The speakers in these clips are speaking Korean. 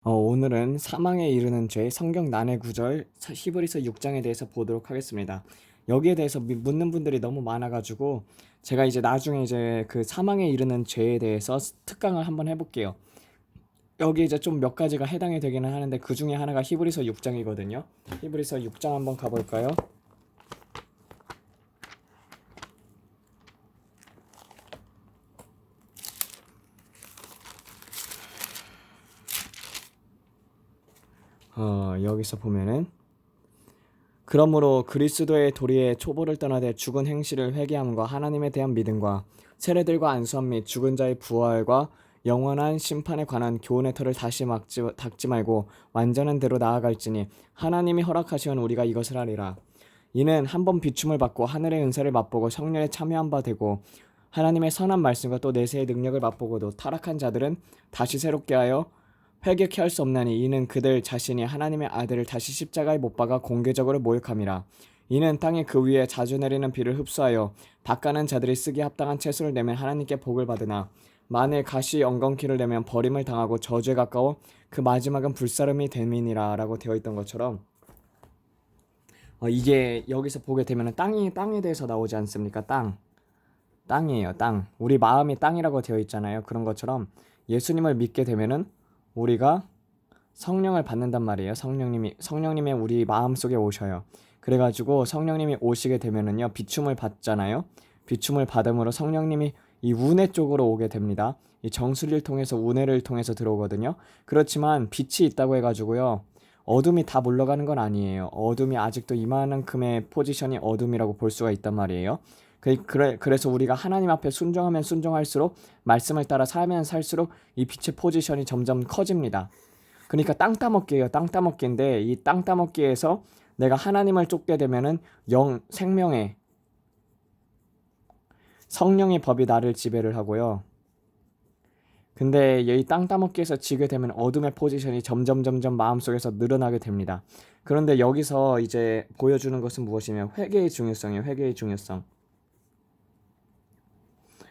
오늘은 사망에 이르는 죄 성경 난해 구절 히브리서 6장에 대해서 보도록 하겠습니다. 여기에 대해서 묻는 분들이 너무 많아가지고 제가 이제 나중에 이제 그 사망에 이르는 죄에 대해서 특강을 한번 해볼게요. 여기 이제 좀 몇 가지가 해당이 되기는 하는데 그 중에 하나가 히브리서 6장이거든요. 히브리서 6장 한번 가볼까요? 여기서 보면은 그러므로 그리스도의 도리에 초보를 떠나되 죽은 행실을 회개함과 하나님에 대한 믿음과 세례들과 안수함 및 죽은 자의 부활과 영원한 심판에 관한 교훈의 터를 다시 닦지 말고 완전한 대로 나아갈지니 하나님이 허락하시면 우리가 이것을 하리라. 이는 한번 비춤을 받고 하늘의 은사를 맛보고 성령에 참여한 바 되고 하나님의 선한 말씀과 또 내세의 능력을 맛보고도 타락한 자들은 다시 새롭게 하여 회개케 할 수 없나니 이는 그들 자신이 하나님의 아들을 다시 십자가에 못 박아 공개적으로 모욕함이라. 이는 땅에 그 위에 자주 내리는 비를 흡수하여 닦아는 자들이 쓰기에 합당한 채소를 내면 하나님께 복을 받으나 만일 가시 엉겅퀴를 내면 버림을 당하고 저주에 가까워 그 마지막은 불사름이 됨이니라 라고 되어 있던 것처럼 이게 여기서 보게 되면 땅에 대해서 나오지 않습니까? 땅이에요. 땅. 우리 마음이 땅이라고 되어 있잖아요. 그런 것처럼 예수님을 믿게 되면은 우리가 성령을 받는단 말이에요. 성령님이 우리 마음속에 오셔요. 그래가지고 성령님이 오시게 되면은요 비춤을 받잖아요. 비춤을 받음으로 성령님이 이 운해 쪽으로 오게 됩니다. 이 정수리를 통해서 운해를 통해서 들어오거든요. 그렇지만 빛이 있다고 해가지고요 어둠이 다 물러가는 건 아니에요. 어둠이 아직도 이만큼의 포지션이 어둠이라고 볼 수가 있단 말이에요. 그래서 우리가 하나님 앞에 순종하면 순종할수록 말씀을 따라 살면 살수록 이 빛의 포지션이 점점 커집니다. 그러니까 땅 따먹기예요. 땅 따먹기인데 이 땅 따먹기에서 내가 하나님을 쫓게 되면은 생명의 성령의 법이 나를 지배를 하고요. 근데 이 땅 따먹기에서 지게 되면 어둠의 포지션이 점점 마음속에서 늘어나게 됩니다. 그런데 여기서 이제 보여주는 것은 무엇이냐면 회개의 중요성이에요. 회개의 중요성.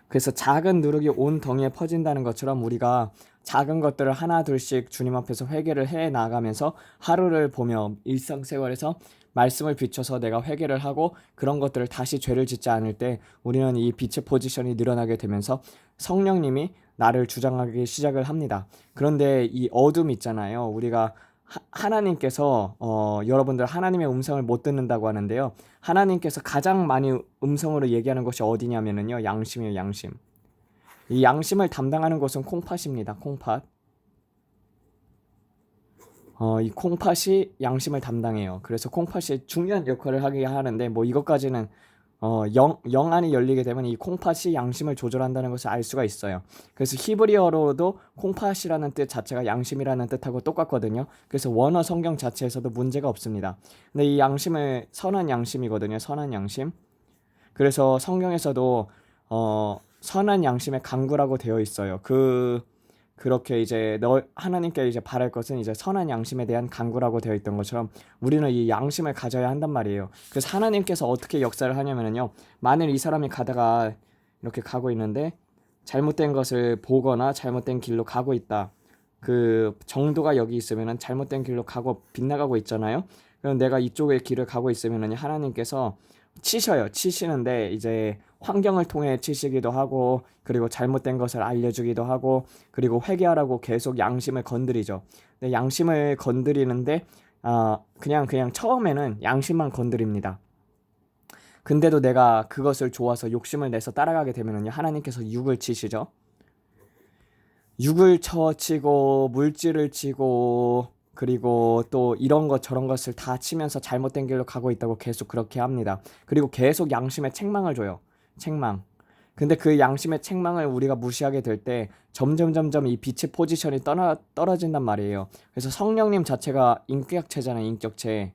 그래서 작은 누룩이 온 덩이에 퍼진다는 것처럼 우리가 작은 것들을 하나 둘씩 주님 앞에서 회개를 해 나가면서 하루를 보며 일상생활에서 말씀을 비춰서 내가 회개를 하고 그런 것들을 다시 죄를 짓지 않을 때 우리는 이 빛의 포지션이 늘어나게 되면서 성령님이 나를 주장하기 시작을 합니다. 그런데 이 어둠 있잖아요. 우리가 하나님께서 여러분들 하나님의 음성을 못 듣는다고 하는데요. 하나님께서 가장 많이 음성으로 얘기하는 것이 어디냐면요. 양심이에요, 양심. 이 양심을 담당하는 것은 콩팥입니다. 콩팥. 이 콩팥이 양심을 담당해요. 그래서 콩팥이 중요한 역할을 하게 하는데 뭐 이것까지는 영안이 열리게 되면 이 콩팥이 양심을 조절한다는 것을 알 수가 있어요. 그래서 히브리어로도 콩팥이라는 뜻 자체가 양심이라는 뜻하고 똑같거든요. 그래서 원어 성경 자체에서도 문제가 없습니다. 근데 이 양심을 선한 양심이거든요. 선한 양심. 그래서 성경에서도 선한 양심의 강구라고 되어 있어요. 그렇게 이제 하나님께 이제 바랄 것은 이제 선한 양심에 대한 간구라고 되어 있던 것처럼 우리는 이 양심을 가져야 한단 말이에요. 그래서 하나님께서 어떻게 역사를 하냐면요. 만일 이 사람이 가다가 이렇게 가고 있는데 잘못된 것을 보거나 잘못된 길로 가고 있다. 그 정도가 여기 있으면은 잘못된 길로 가고 빗나가고 있잖아요. 그럼 내가 이쪽의 길을 가고 있으면은 하나님께서 치시는데 이제 환경을 통해 치시기도 하고 그리고 잘못된 것을 알려주기도 하고 그리고 회개하라고 계속 양심을 건드리죠. 근데 양심을 건드리는데 그냥 처음에는 양심만 건드립니다. 근데도 내가 그것을 좋아서 욕심을 내서 따라가게 되면은요 하나님께서 육을 치시죠. 육을 치고 물질을 치고 그리고 또 이런 것 저런 것을 다 치면서 잘못된 길로 가고 있다고 계속 그렇게 합니다. 그리고 계속 양심의 책망을 줘요. 책망. 근데 그 양심의 책망을 우리가 무시하게 될 때 점점 이 빛의 포지션이 떨어진단 말이에요. 그래서 성령님 자체가 인격체잖아요. 인격체.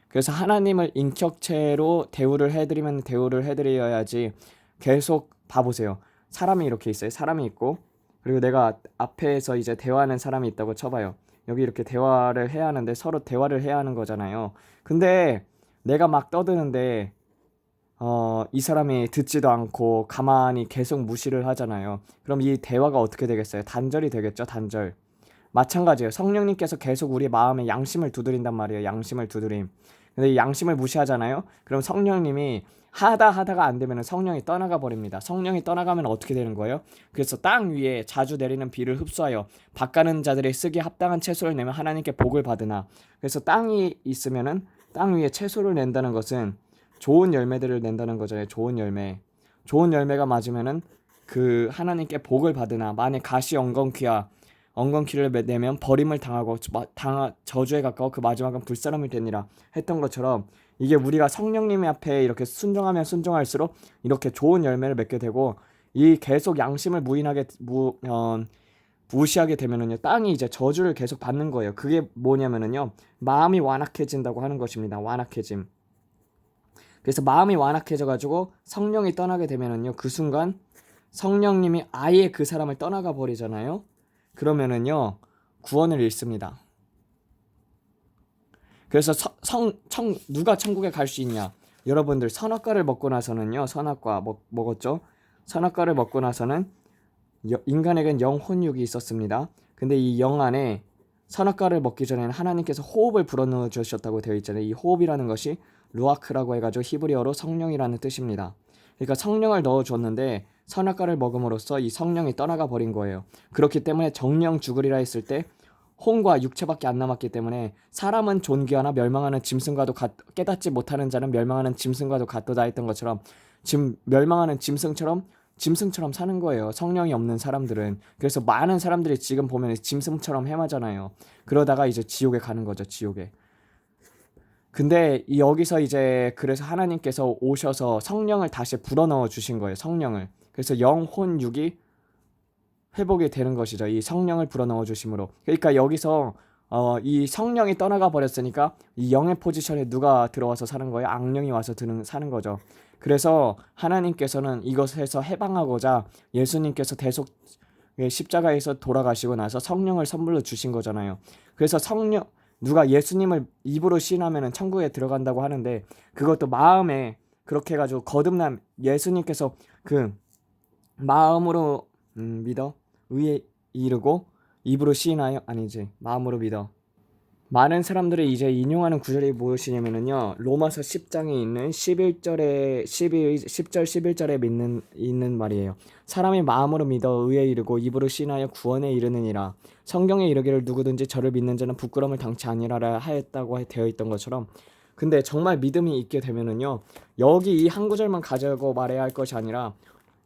그래서 하나님을 인격체로 대우를 해드려야지 계속 봐보세요. 사람이 이렇게 있어요. 사람이 있고 그리고 내가 앞에서 이제 대화하는 사람이 있다고 쳐봐요. 여기 이렇게 대화를 해야 하는데 서로 대화를 해야 하는 거잖아요. 근데 내가 막 떠드는데 이 사람이 듣지도 않고 가만히 계속 무시를 하잖아요. 그럼 이 대화가 어떻게 되겠어요? 단절이 되겠죠, 단절. 마찬가지예요. 성령님께서 계속 우리 마음에 양심을 두드린단 말이에요. 양심을 두드림. 근데 이 양심을 무시하잖아요. 그럼 성령님이 하다가 안 되면 성령이 떠나가 버립니다. 성령이 떠나가면 어떻게 되는 거예요? 그래서 땅 위에 자주 내리는 비를 흡수하여 밭가는 자들이 쓰기에 합당한 채소를 내면 하나님께 복을 받으나. 그래서 땅이 있으면은 땅 위에 채소를 낸다는 것은 좋은 열매들을 낸다는 거잖아요. 좋은 열매. 좋은 열매가 맞으면은 그 하나님께 복을 받으나, 만약 가시 엉겅퀴를 내면 버림을 당하고 저주에 가까워 그 마지막은 불사람이 되니라 했던 것처럼, 이게 우리가 성령님 앞에 이렇게 순종하면 순종할수록 이렇게 좋은 열매를 맺게 되고, 이 계속 양심을 무시하게 되면은요, 땅이 이제 저주를 계속 받는 거예요. 그게 뭐냐면은요, 마음이 완악해진다고 하는 것입니다. 완악해짐. 그래서 마음이 완악해져 가지고 성령이 떠나게 되면은요, 그 순간 성령님이 아예 그 사람을 떠나가 버리잖아요. 그러면은요, 구원을 잃습니다. 그래서 누가 천국에 갈 수 있냐? 여러분들 선악과를 먹고 나서는요, 선악과 먹었죠? 선악과를 먹고 나서는 인간에겐 영혼육이 있었습니다. 근데 이 영 안에 선악과를 먹기 전에는 하나님께서 호흡을 불어넣어 주셨다고 되어 있잖아요. 이 호흡이라는 것이 루아크라고 해가지고 히브리어로 성령이라는 뜻입니다. 그러니까 성령을 넣어줬는데 선악과를 먹음으로써 이 성령이 떠나가 버린 거예요. 그렇기 때문에 정령 죽으리라 했을 때 혼과 육체밖에 안 남았기 때문에 사람은 존귀하나 멸망하는 짐승과도 깨닫지 못하는 자는 멸망하는 짐승과도 같도다 했던 것처럼, 지금 멸망하는 짐승처럼 사는 거예요. 성령이 없는 사람들은. 그래서 많은 사람들이 지금 보면 짐승처럼 헤매잖아요. 그러다가 이제 지옥에 가는 거죠. 지옥에. 근데 여기서 이제 그래서 하나님께서 오셔서 성령을 다시 불어넣어 주신 거예요. 성령을. 그래서 영혼 육이 회복이 되는 것이죠. 이 성령을 불어넣어 주심으로. 그러니까 여기서 이 성령이 떠나가 버렸으니까 이 영의 포지션에 누가 들어와서 사는 거예요? 악령이 와서 사는 거죠. 그래서 하나님께서는 이것에서 해방하고자 예수님께서 대속 십자가에서 돌아가시고 나서 성령을 선물로 주신 거잖아요. 그래서 누가 예수님을 입으로 시인하면 천국에 들어간다고 하는데, 그것도 마음에 그렇게 해가지고 거듭남, 예수님께서 그 마음으로 믿어 의에 이르고 입으로 시인하여, 아니지, 마음으로 믿어. 많은 사람들이 이제 인용하는 구절이 무엇이냐면요, 로마서 10장에 있는 10절 11절에 있는 말이에요. 사람이 마음으로 믿어 의에 이르고 입으로 시인하여 구원에 이르느니라. 성경에 이르기를 누구든지 저를 믿는 자는 부끄러움을 당치 아니하라 하였다고 되어 있던 것처럼, 근데 정말 믿음이 있게 되면은요, 여기 이 한 구절만 가지고 말해야 할 것이 아니라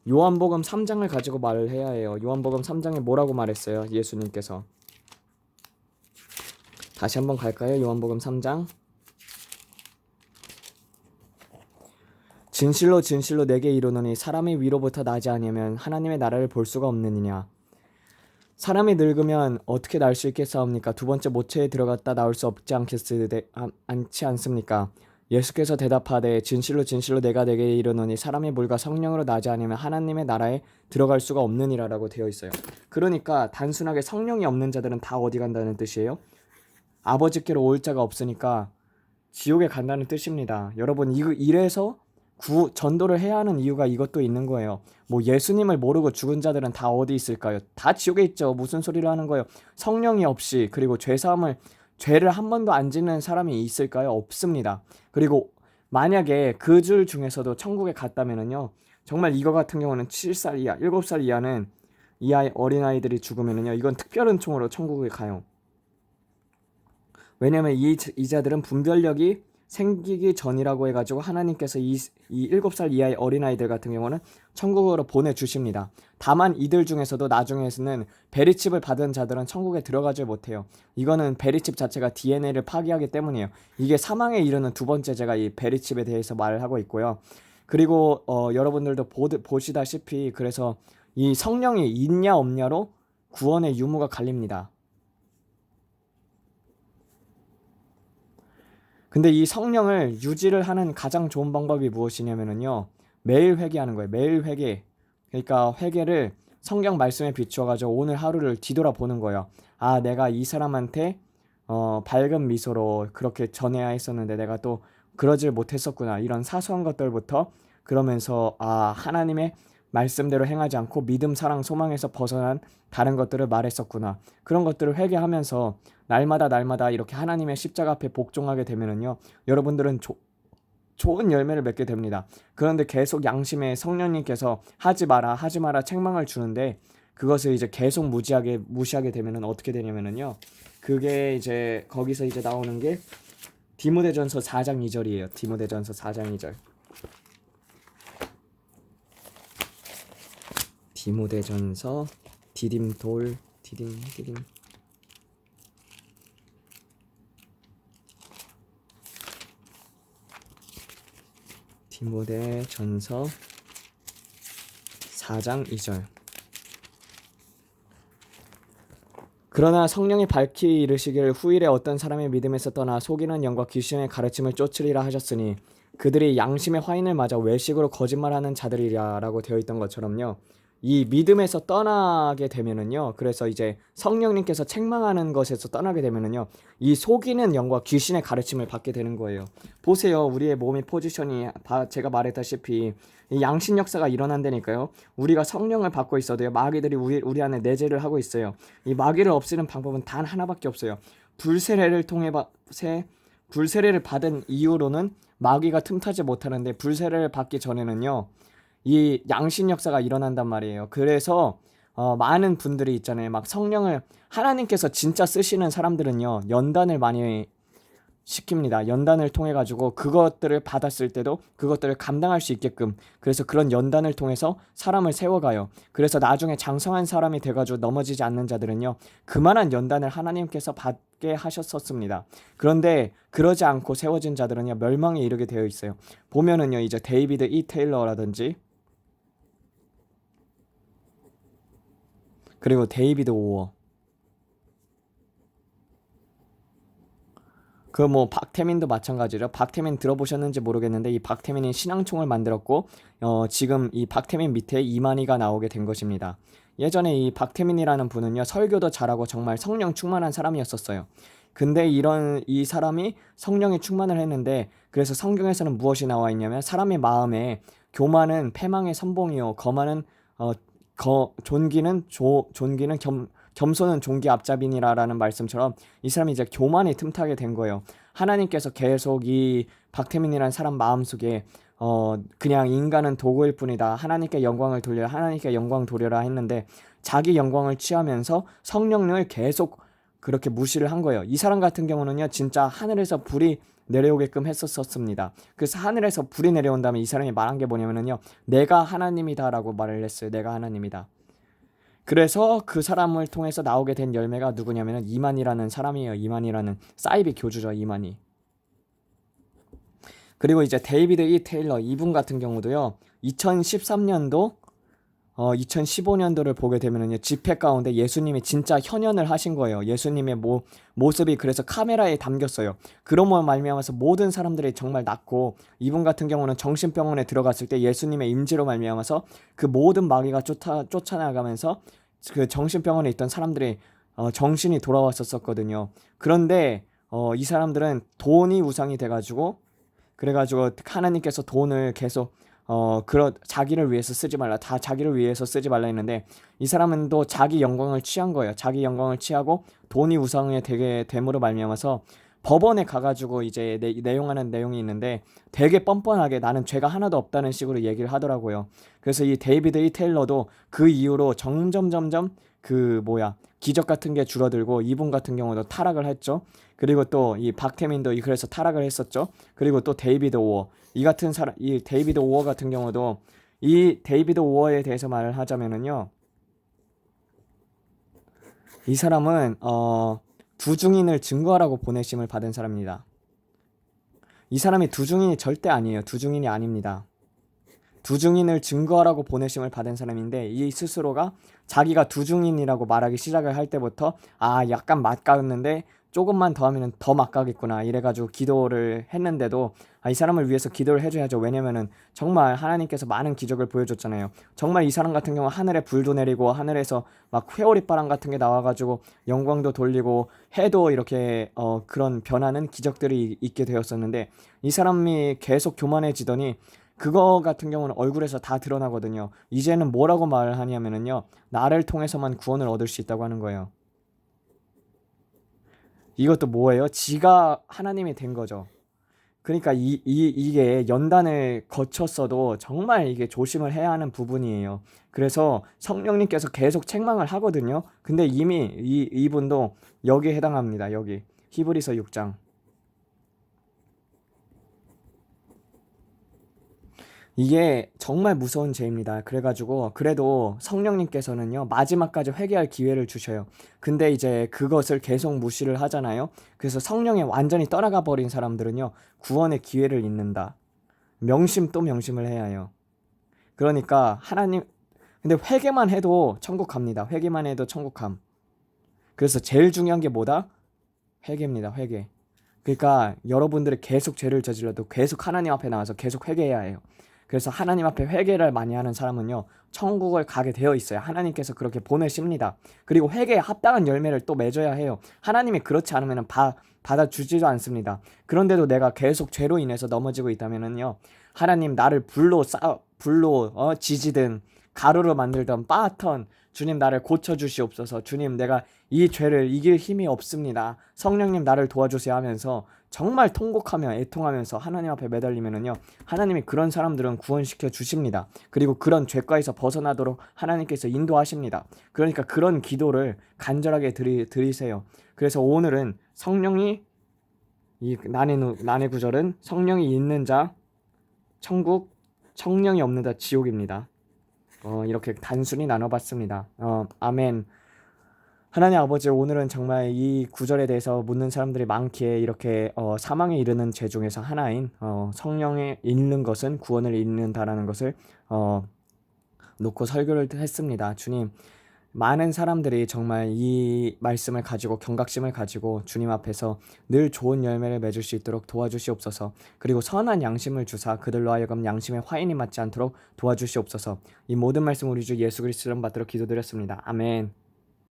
요한복음 3장을 가지고 말을 해야 해요. 요한복음 3장에 뭐라고 말했어요? 예수님께서. 다시 한번 갈까요? 요한복음 3장. 진실로 진실로 내게 이르노니 사람이 위로부터 나지 아니하면 하나님의 나라를 볼 수가 없느니라. 사람이 늙으면 어떻게 날 수 있겠사옵니까? 두 번째 모체에 들어갔다 나올 수 없지 않지 않습니까? 예수께서 대답하되 진실로 진실로 내가 내게 이르노니 사람이 물과 성령으로 나지 않으면 하나님의 나라에 들어갈 수가 없느니라라고 되어 있어요. 그러니까 단순하게 성령이 없는 자들은 다 어디 간다는 뜻이에요? 아버지께로 올 자가 없으니까 지옥에 간다는 뜻입니다. 여러분, 이래서 전도를 해야 하는 이유가 이것도 있는 거예요. 뭐 예수님을 모르고 죽은 자들은 다 어디 있을까요? 다 지옥에 있죠. 무슨 소리를 하는 거예요? 성령이 없이, 그리고 죄를 한 번도 안 짓는 사람이 있을까요? 없습니다. 그리고 만약에 그 줄 중에서도 천국에 갔다면은요, 정말 이거 같은 경우는 7살 이하, 7살 이하는 어린아이들이 죽으면은요, 이건 특별은총으로 천국에 가요. 왜냐면 이 자들은 분별력이 생기기 전이라고 해가지고 하나님께서 이 7살 이하의 어린아이들 같은 경우는 천국으로 보내주십니다. 다만 이들 중에서도 나중에는 베리칩을 받은 자들은 천국에 들어가지 못해요. 이거는 베리칩 자체가 DNA를 파괴하기 때문이에요. 이게 사망에 이르는 두 번째 제가 이 베리칩에 대해서 말을 하고 있고요. 그리고 여러분들도 보시다시피 그래서 이 성령이 있냐 없냐로 구원의 유무가 갈립니다. 근데 이 성령을 유지를 하는 가장 좋은 방법이 무엇이냐면요, 매일 회개하는 거예요. 매일 회개. 그러니까 회개를 성경 말씀에 비추어가지고 오늘 하루를 뒤돌아보는 거예요. 아, 내가 이 사람한테 밝은 미소로 그렇게 전해야 했었는데 내가 또 그러질 못했었구나. 이런 사소한 것들부터, 그러면서 하나님의 말씀대로 행하지 않고 믿음, 사랑, 소망에서 벗어난 다른 것들을 말했었구나. 그런 것들을 회개하면서 날마다 이렇게 하나님의 십자가 앞에 복종하게 되면은요, 여러분들은 좋은 열매를 맺게 됩니다. 그런데 계속 양심에 성령님께서 하지 마라 책망을 주는데, 그것을 이제 계속 무시하게 되면은 어떻게 되냐면은요, 그게 이제 거기서 이제 나오는 게 디모데전서 4장 2절이에요. 디모데전서 4장 2절. 디모데전서 디딤돌 디모데전서 4장 2절. 그러나 성령이 밝히 이르시기를 후일에 어떤 사람의 믿음에서 떠나 속이는 영과 귀신의 가르침을 쫓으리라 하셨으니 그들이 양심의 화인을 맞아 외식으로 거짓말하는 자들이라 라고 되어 있던 것처럼요, 이 믿음에서 떠나게 되면은요, 그래서 이제 성령님께서 책망하는 것에서 떠나게 되면은요, 이 속이는 영과 귀신의 가르침을 받게 되는 거예요. 보세요, 우리의 몸의 포지션이 제가 말했다시피 이 양심 역사가 일어난다니까요. 우리가 성령을 받고 있어도요, 마귀들이 우리 안에 내재를 하고 있어요. 이 마귀를 없애는 방법은 단 하나밖에 없어요. 불세례를 받은 이후로는 마귀가 틈타지 못하는데, 불세례를 받기 전에는요, 이 양심 역사가 일어난단 말이에요. 그래서 많은 분들이 있잖아요. 막 성령을 하나님께서 진짜 쓰시는 사람들은요, 연단을 많이 시킵니다. 연단을 통해 가지고 그것들을 받았을 때도 그것들을 감당할 수 있게끔, 그래서 그런 연단을 통해서 사람을 세워가요. 그래서 나중에 장성한 사람이 돼가지고 넘어지지 않는 자들은요, 그만한 연단을 하나님께서 받게 하셨었습니다. 그런데 그러지 않고 세워진 자들은요, 멸망에 이르게 되어 있어요. 보면은요, 이제 데이비드 E. 테일러라든지, 그리고 데이비드 오워, 그 뭐 박태민도 마찬가지죠. 박태민 들어보셨는지 모르겠는데, 이 박태민이 신앙총을 만들었고, 지금 이 박태민 밑에 이만희가 나오게 된 것입니다. 예전에 이 박태민이라는 분은요, 설교도 잘하고 정말 성령 충만한 사람이었었어요. 근데 이 사람이 성령에 충만을 했는데, 그래서 성경에서는 무엇이 나와 있냐면, 사람의 마음에 교만은 패망의 선봉이요, 존귀는 겸손은 종기 앞잡이니라라는 말씀처럼 이 사람이 이제 교만에 틈타게 된 거예요. 하나님께서 계속 이 박태민이라는 사람 마음속에 그냥 인간은 도구일 뿐이다, 하나님께 영광을 돌려라, 하나님께 영광 돌려라 했는데, 자기 영광을 취하면서 성령을 계속 그렇게 무시를 한 거예요. 이 사람 같은 경우는요, 진짜 하늘에서 불이 내려오게끔 했었습니다. 그래서 하늘에서 불이 내려온 다음에 이 사람이 말한 게 뭐냐면요, 내가 하나님이다라고 말을 했어요. 내가 하나님이다. 그래서 그 사람을 통해서 나오게 된 열매가 누구냐면 이만희라는 사람이에요. 이만희라는 사이비 교주죠, 이만희. 그리고 이제 데이비드 E. 테일러, 이분 같은 경우도요, 2013년도 2015년도를 보게 되면은요, 집회 가운데 예수님이 진짜 현현을 하신 거예요. 예수님의 모습이 그래서 카메라에 담겼어요. 그런 말미암아서 모든 사람들이 정말 낫고, 이분 같은 경우는 정신병원에 들어갔을 때 예수님의 임재로 말미암아서 그 모든 마귀가 쫓아나가면서 그 정신병원에 있던 사람들이 정신이 돌아왔었거든요. 그런데 이 사람들은 돈이 우상이 돼가지고, 그래가지고 하나님께서 돈을 계속 자기를 위해서 쓰지 말라, 다 자기를 위해서 쓰지 말라 했는데, 이 사람은 또 자기 영광을 취한 거예요. 자기 영광을 취하고 돈이 우상에 되게 됨으로 말미암아서 법원에 가가지고 이제 내용하는 내용이 있는데, 되게 뻔뻔하게 나는 죄가 하나도 없다는 식으로 얘기를 하더라고요. 그래서 이 데이비드 E. 테일러도 그 이후로 점점 기적 같은 게 줄어들고, 이분 같은 경우도 타락을 했죠. 그리고 또 이 박태민도 그래서 타락을 했었죠. 그리고 또 데이비드 오워, 이 데이비드 오워 같은 경우도, 이 데이비드 오워에 대해서 말을 하자면은요, 이 사람은 두중인을 증거하라고 보내심을 받은 사람입니다. 이 사람이 두중인이 절대 아니에요. 두중인이 아닙니다. 두중인을 증거하라고 보내심을 받은 사람인데, 이 스스로가 자기가 두중인이라고 말하기 시작을 할 때부터 약간 맛가었는데 조금만 더 하면 더 막가겠구나 이래가지고 기도를 했는데도, 이 사람을 위해서 기도를 해줘야죠. 왜냐면은 정말 하나님께서 많은 기적을 보여줬잖아요. 정말 이 사람 같은 경우 하늘에 불도 내리고, 하늘에서 막 회오리바람 같은 게 나와가지고 영광도 돌리고 해도 이렇게 그런 변하는 기적들이 있게 되었었는데, 이 사람이 계속 교만해지더니 그거 같은 경우는 얼굴에서 다 드러나거든요. 이제는 뭐라고 말을 하냐면은요. 나를 통해서만 구원을 얻을 수 있다고 하는 거예요. 이것도 뭐예요? 지가 하나님이 된 거죠. 그러니까 이게 연단을 거쳤어도 정말 이게 조심을 해야 하는 부분이에요. 그래서 성령님께서 계속 책망을 하거든요. 근데 이미 이분도 여기에 해당합니다. 여기 히브리서 6장. 이게 정말 무서운 죄입니다. 그래가지고 그래도 성령님께서는요 마지막까지 회개할 기회를 주셔요. 근데 이제 그것을 계속 무시를 하잖아요. 그래서 성령에 완전히 떠나가 버린 사람들은요 구원의 기회를 잃는다. 명심 또 명심을 해야 해요. 그러니까 하나님, 근데 회개만 해도 천국 갑니다. 회개만 해도 천국 감. 그래서 제일 중요한 게 뭐다? 회개입니다. 회개. 그러니까 여러분들이 계속 죄를 저질러도 계속 하나님 앞에 나와서 계속 회개해야 해요. 그래서 하나님 앞에 회개를 많이 하는 사람은요 천국을 가게 되어 있어요. 하나님께서 그렇게 보내십니다. 그리고 회개에 합당한 열매를 또 맺어야 해요. 하나님이 그렇지 않으면 받아주지도 않습니다. 그런데도 내가 계속 죄로 인해서 넘어지고 있다면은요 하나님 나를 불로 지지든 가루로 만들던 빻던 주님 나를 고쳐주시옵소서. 주님 내가 이 죄를 이길 힘이 없습니다. 성령님 나를 도와주세요 하면서 정말 통곡하며 애통하면서 하나님 앞에 매달리면은요 하나님이 그런 사람들은 구원시켜 주십니다. 그리고 그런 죄과에서 벗어나도록 하나님께서 인도하십니다. 그러니까 그런 기도를 간절하게 드리세요. 그래서 오늘은 성령이 이 난의 구절은 성령이 있는 자 천국, 성령이 없는 자 지옥입니다. 이렇게 단순히 나눠봤습니다. 아멘. 하나님 아버지, 오늘은 정말 이 구절에 대해서 묻는 사람들이 많기에 이렇게 사망에 이르는 죄 중에서 하나인 성령에 있는 것은 구원을 잃는다라는 것을 놓고 설교를 했습니다. 주님, 많은 사람들이 정말 이 말씀을 가지고 경각심을 가지고 주님 앞에서 늘 좋은 열매를 맺을 수 있도록 도와주시옵소서. 그리고 선한 양심을 주사 그들로 하여금 양심의 화인이 맞지 않도록 도와주시옵소서. 이 모든 말씀 우리 주 예수 그리스도 이름 받들어 기도드렸습니다. 아멘.